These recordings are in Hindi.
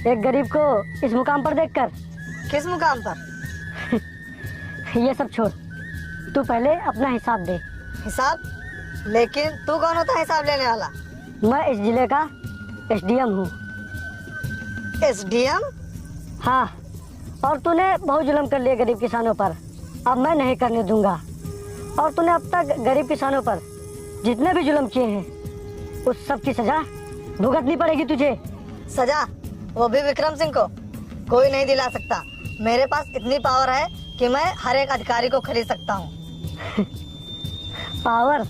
एक गरीब को इस मुकाम पर देखकर। किस मुकाम पर? ये सब छोड़, तू पहले अपना हिसाब दे। हिसाब? लेकिन तू कौन होता है हिसाब लेने वाला? मैं इस जिले का एसडीएम हूँ। एसडीएम? हाँ, और तूने बहुत जुल्म कर लिए गरीब किसानों पर, अब मैं नहीं करने दूंगा। और तूने अब तक गरीब किसानों पर जितने भी जुल्म किए हैं उस सब की सजा भुगतनी पड़ेगी तुझे। सजा? वो भी विक्रम सिंह को कोई नहीं दिला सकता। मेरे पास इतनी पावर है कि मैं हर एक अधिकारी को खरीद सकता हूँ। पावर?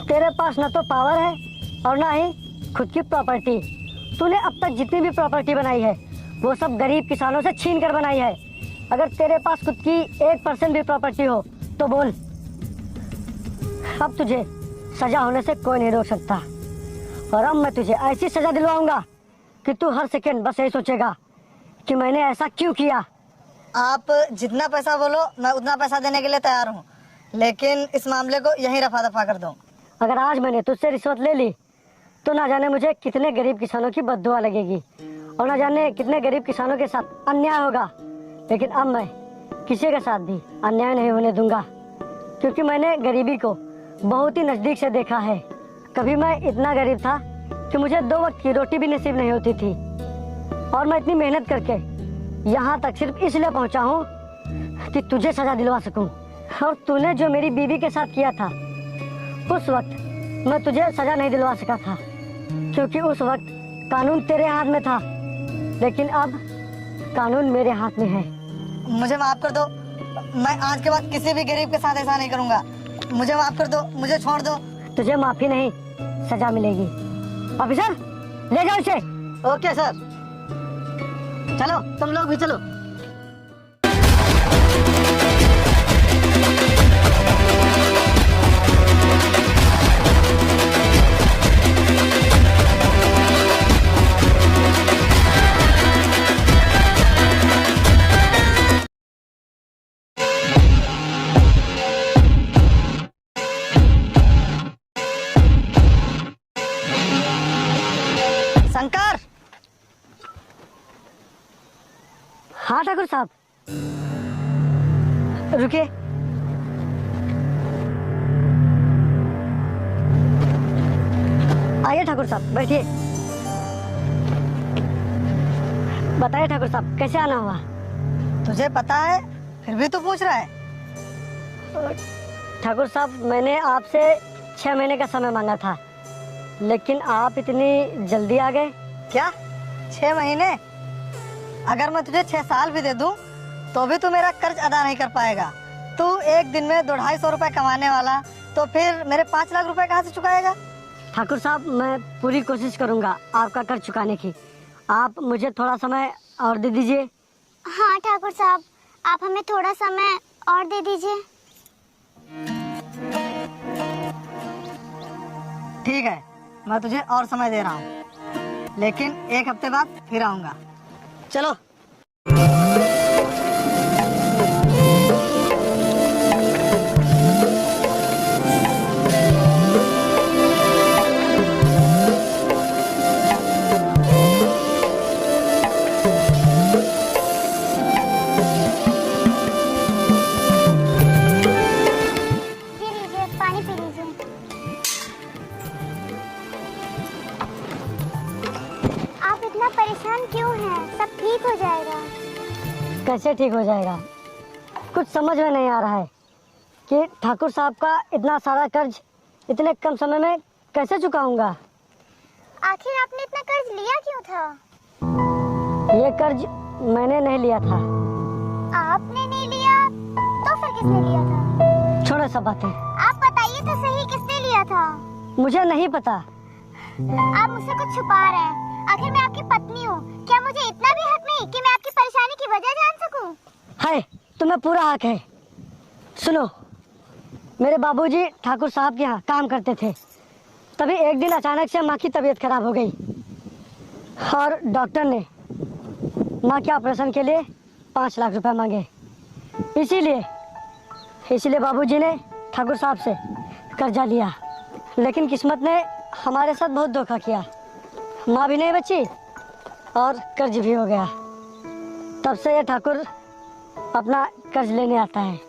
तेरे पास ना तो पावर है और ना ही खुद की प्रॉपर्टी। तूने अब तक जितनी भी प्रॉपर्टी बनाई है वो सब गरीब किसानों से छीन कर बनाई है। अगर तेरे पास खुद की 1% भी प्रॉपर्टी हो तो बोल, अब तुझे सजा होने से कोई नहीं रोक सकता। और अब मैं तुझे ऐसी सजा दिलवाऊंगा कि तू हर सेकंड बस यही सोचेगा कि मैंने ऐसा क्यों किया। आप जितना पैसा बोलो मैं उतना पैसा देने के लिए तैयार हूँ, लेकिन इस मामले को यहीं रफा दफा कर दो। अगर आज मैंने तुझसे रिश्वत ले ली तो ना जाने मुझे कितने गरीब किसानों की बद्दुआ लगेगी और ना जाने कितने गरीब किसानों के साथ अन्याय होगा। लेकिन अब मैं किसी के साथ भी अन्याय नहीं होने दूंगा, क्योंकि मैंने गरीबी को बहुत ही नजदीक से देखा है। कभी मैं इतना गरीब था कि मुझे 2 वक्त की रोटी भी नसीब नहीं होती थी, और मैं इतनी मेहनत करके यहाँ तक सिर्फ इसलिए पहुँचा हूँ कि तुझे सजा दिलवा सकूँ। और तूने जो मेरी बीवी के साथ किया था, उस वक्त मैं तुझे सजा नहीं दिलवा सका था, क्योंकि उस वक्त कानून तेरे हाथ में था। लेकिन अब कानून मेरे हाथ में है। मुझे माफ कर दो, मैं आज के बाद किसी भी गरीब के साथ ऐसा नहीं करूँगा। मुझे माफ कर दो, मुझे छोड़ दो। तुझे माफी नहीं, सजा मिलेगी। ऑफिसर, ले जाओ इसे। Okay sir. चलो तुम लोग भी चलो। शंकर। हाँ ठाकुर साहब, रुकिए। आइए ठाकुर साहब, बैठिए। बताइए ठाकुर साहब, कैसे आना हुआ? तुझे पता है फिर भी तू पूछ रहा है? ठाकुर साहब, मैंने आपसे 6 महीने का समय मांगा था, लेकिन आप इतनी जल्दी आ गए। क्या 6 महीने? अगर मैं तुझे 6 साल भी दे दूं तो भी तू मेरा कर्ज अदा नहीं कर पाएगा। तू एक दिन में 250 रुपए कमाने वाला, तो फिर मेरे 5 लाख रुपए कहाँ से चुकाएगा? ठाकुर साहब, मैं पूरी कोशिश करूंगा आपका कर्ज चुकाने की। आप मुझे थोड़ा समय और दे दीजिए। हाँ ठाकुर साहब, आप हमें थोड़ा समय और दे दीजिए। ठीक है, मैं तुझे और समय दे रहा हूँ, लेकिन 1 हफ्ते बाद फिर आऊंगा। चलो। परेशान क्यों हैं? सब ठीक हो जाएगा। कैसे ठीक हो जाएगा? कुछ समझ में नहीं आ रहा है कि ठाकुर साहब का इतना सारा कर्ज इतने कम समय में कैसे चुकाऊंगा। आखिर आपने इतना कर्ज लिया क्यों था? ये कर्ज मैंने नहीं लिया था। आपने नहीं लिया तो फिर किसने लिया था? छोड़ो सब बातें। आप बताइए तो सही, किसने लिया था? मुझे नहीं पता। आप मुझसे कुछ छुपा रहे हैं। आखिर मैं आपकी पत्नी हूँ, क्या मुझे इतना भी हक नहीं कि मैं आपकी परेशानी की वजह जान सकूं? है, तुम्हें पूरा हक है। सुनो, मेरे बाबूजी ठाकुर साहब के यहाँ काम करते थे। तभी एक दिन अचानक से माँ की तबीयत खराब हो गई और डॉक्टर ने माँ के ऑपरेशन के लिए 5 लाख रुपए मांगे। इसीलिए बाबूजी ने ठाकुर साहब से कर्जा लिया। लेकिन किस्मत ने हमारे साथ बहुत धोखा किया। माँ भी नहीं बची और कर्ज भी हो गया। तब से ये ठाकुर अपना कर्ज लेने आता है।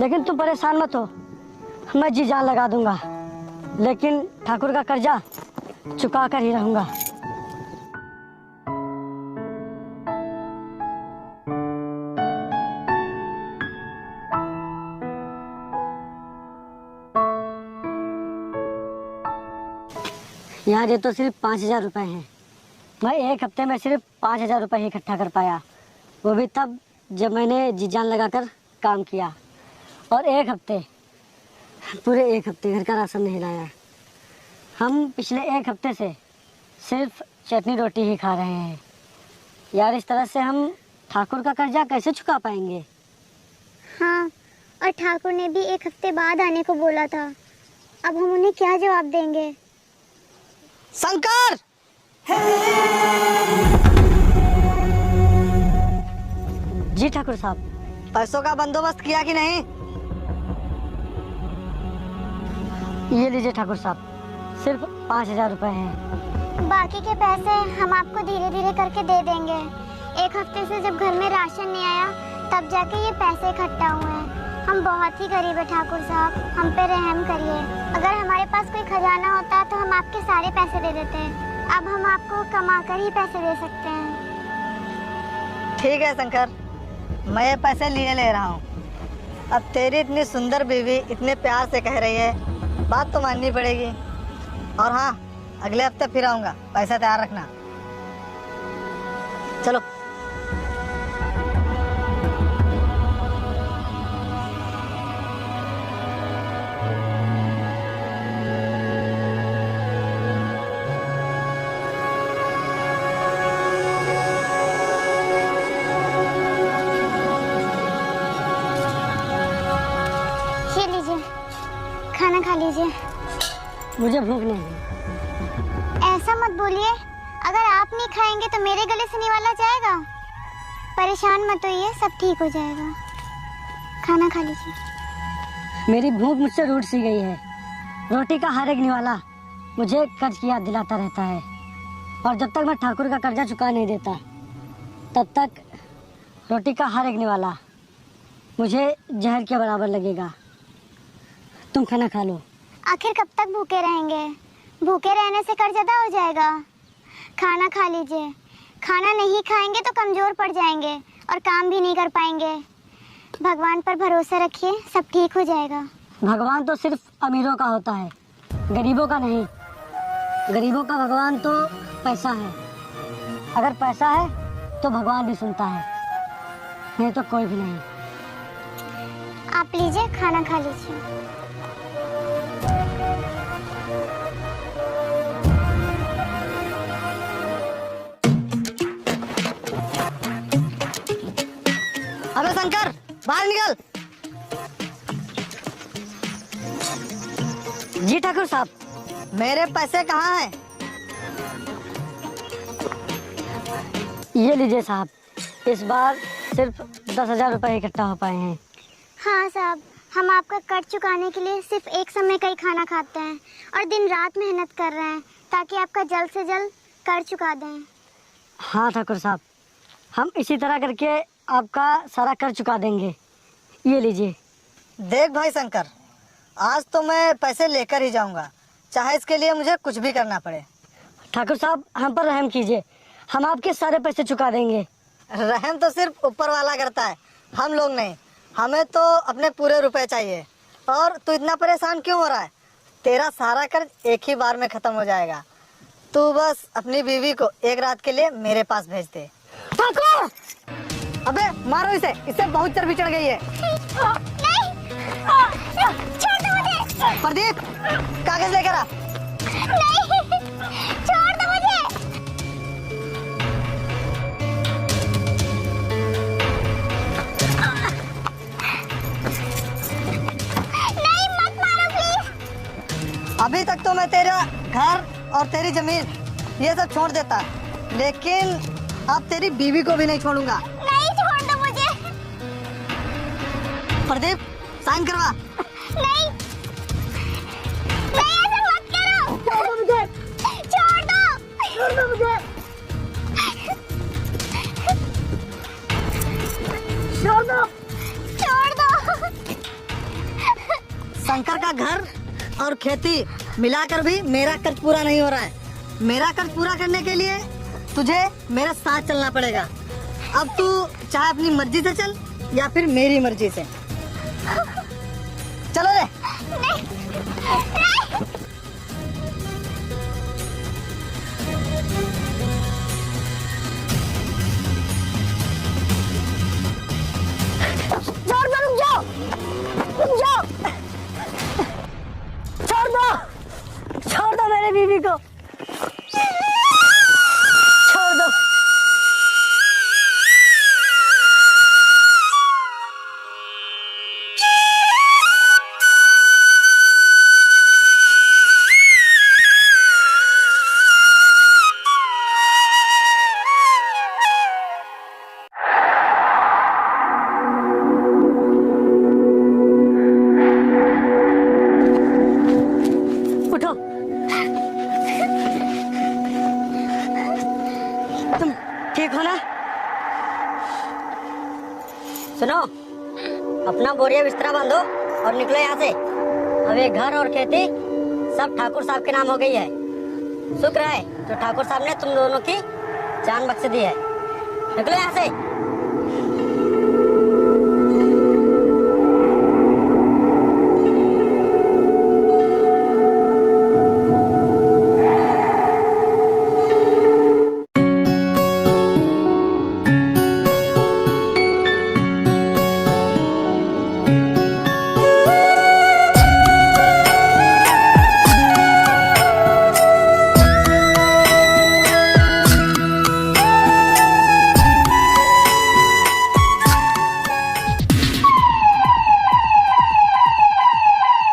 लेकिन तुम परेशान मत हो, मैं जी जान लगा दूंगा, लेकिन ठाकुर का कर्जा चुका कर ही रहूंगा। यार ये तो सिर्फ 5,000 रुपए हैं। मैं एक हफ्ते में सिर्फ 5,000 रुपए ही इकट्ठा कर पाया, वो भी तब जब मैंने जी जान लगाकर काम किया। और पूरे एक हफ्ते घर का राशन नहीं लाया। हम पिछले एक हफ्ते से सिर्फ चटनी रोटी ही खा रहे हैं। यार इस तरह से हम ठाकुर का कर्जा कैसे चुका पाएंगे? हाँ, और ठाकुर ने भी एक हफ्ते बाद आने को बोला था। अब हम उन्हें क्या जवाब देंगे? शंकर! जी ठाकुर साहब। पैसों का बंदोबस्त किया कि नहीं? ये लीजिए ठाकुर साहब, सिर्फ 5,000 रुपए हैं। बाकी के पैसे हम आपको धीरे धीरे करके दे देंगे। एक हफ्ते से जब घर में राशन नहीं आया तब जाके ये पैसे इकट्ठा हुए हैं। हम बहुत ही गरीब है ठाकुर साहब, हम पे रहम करिए। अगर हमारे पास कोई खजाना होता तो हम आपके सारे पैसे दे देते। अब हम आपको कमा कर ही पैसे दे सकते हैं। ठीक है शंकर, मैं ये पैसे लिए ले रहा हूँ। अब तेरी इतनी सुंदर बीवी इतने प्यार से कह रही है, बात तो माननी पड़ेगी। और हाँ, अगले हफ्ते फिर आऊँगा, पैसा तैयार रखना। चलो। ये लीजिए, खाना खा लीजिए। मुझे भूख नहीं है। ऐसा मत बोलिए, अगर आप नहीं खाएंगे तो मेरे गले से निवाला जाएगा। परेशान मत होइए, सब ठीक हो जाएगा। खाना खा लीजिए। मेरी भूख मुझसे रूठ सी गई है। रोटी का हर एक निवाला मुझे कर्ज की याद दिलाता रहता है, और जब तक मैं ठाकुर का कर्जा चुका नहीं देता तब तक रोटी का हर एक निवाला मुझे जहर के बराबर लगेगा। तुम खाना खा लो। आखिर कब तक भूखे रहेंगे? भूखे रहने से कर्ज अदा हो जाएगा। खाना खा लीजिए। खाना नहीं खाएंगे तो कमजोर पड़ जाएंगे और काम भी नहीं कर पाएंगे। भगवान पर भरोसा रखिए, सब ठीक हो जाएगा। भगवान तो सिर्फ अमीरों का होता है, गरीबों का नहीं। गरीबों का भगवान तो पैसा है। अगर पैसा है तो भगवान भी सुनता है, नहीं तो कोई भी नहीं। आप लीजिए, खाना खा लीजिए। अबे शंकर, बाहर निकल। जी ठाकुर साहब। मेरे पैसे कहाँ हैं? ये लीजिए साहब, इस बार सिर्फ 10,000 रुपए इकट्ठा हो पाए हैं। हाँ साहब, हम आपका कर्ज चुकाने के लिए सिर्फ एक समय का ही खाना खाते हैं और दिन रात मेहनत कर रहे हैं ताकि आपका जल्द से जल्द कर्ज चुका दें। हाँ ठाकुर साहब, हम इसी तरह करके आपका सारा कर्ज चुका देंगे। ये लीजिए। देख भाई शंकर, आज तो मैं पैसे लेकर ही जाऊंगा, चाहे इसके लिए मुझे कुछ भी करना पड़े। ठाकुर साहब, हम पर रहम कीजिए, हम आपके सारे पैसे चुका देंगे। रहम तो सिर्फ ऊपर वाला करता है, हम लोग नहीं। हमें तो अपने पूरे रुपए चाहिए। और तू इतना परेशान क्यों हो रहा है? तेरा सारा कर्ज एक ही बार में खत्म हो जाएगा। तू बस अपनी बीवी को एक रात के लिए मेरे पास भेज दे। ठाकुर! अबे मारो इसे, इससे बहुत चर्बी चढ़ गई है। नहीं, छोड़ दो मुझे। प्रदीप, कागज लेकर आ। नहीं, छोड़ दो मुझे। नहीं, मत मारो प्लीज। अभी तक तो मैं तेरा घर और तेरी जमीन ये सब छोड़ देता, लेकिन अब तेरी बीवी को भी नहीं छोड़ूंगा। नहीं, छोड़ दो मुझे। प्रदीप, साइन करवा। नहीं, नहीं, ऐसा मत करो। छोड़ दो मुझे। छोड़ दो। छोड़ दो मुझे। छोड़ दो। छोड़ दो। शंकर का घर और खेती मिलाकर भी मेरा कर्ज पूरा नहीं हो रहा है। मेरा कर्ज पूरा करने के लिए तुझे मेरे साथ चलना पड़ेगा। अब तू चाहे अपनी मर्जी से चल या फिर मेरी मर्जी से। चलो रे। छोड़ दो, रुक जाओ, रुक जाओ। छोड़ दो मेरी बीवी को, छोड़ दो। उठो। तुम ठीक हो ना? सुनो, अपना बोरिया बिस्तरा बांधो और निकलो यहाँ से। अब ये घर और खेती सब ठाकुर साहब के नाम हो गई है। शुक्र है जो ठाकुर साहब ने तुम दोनों की जान बख्श दी है। निकलो यहाँ से।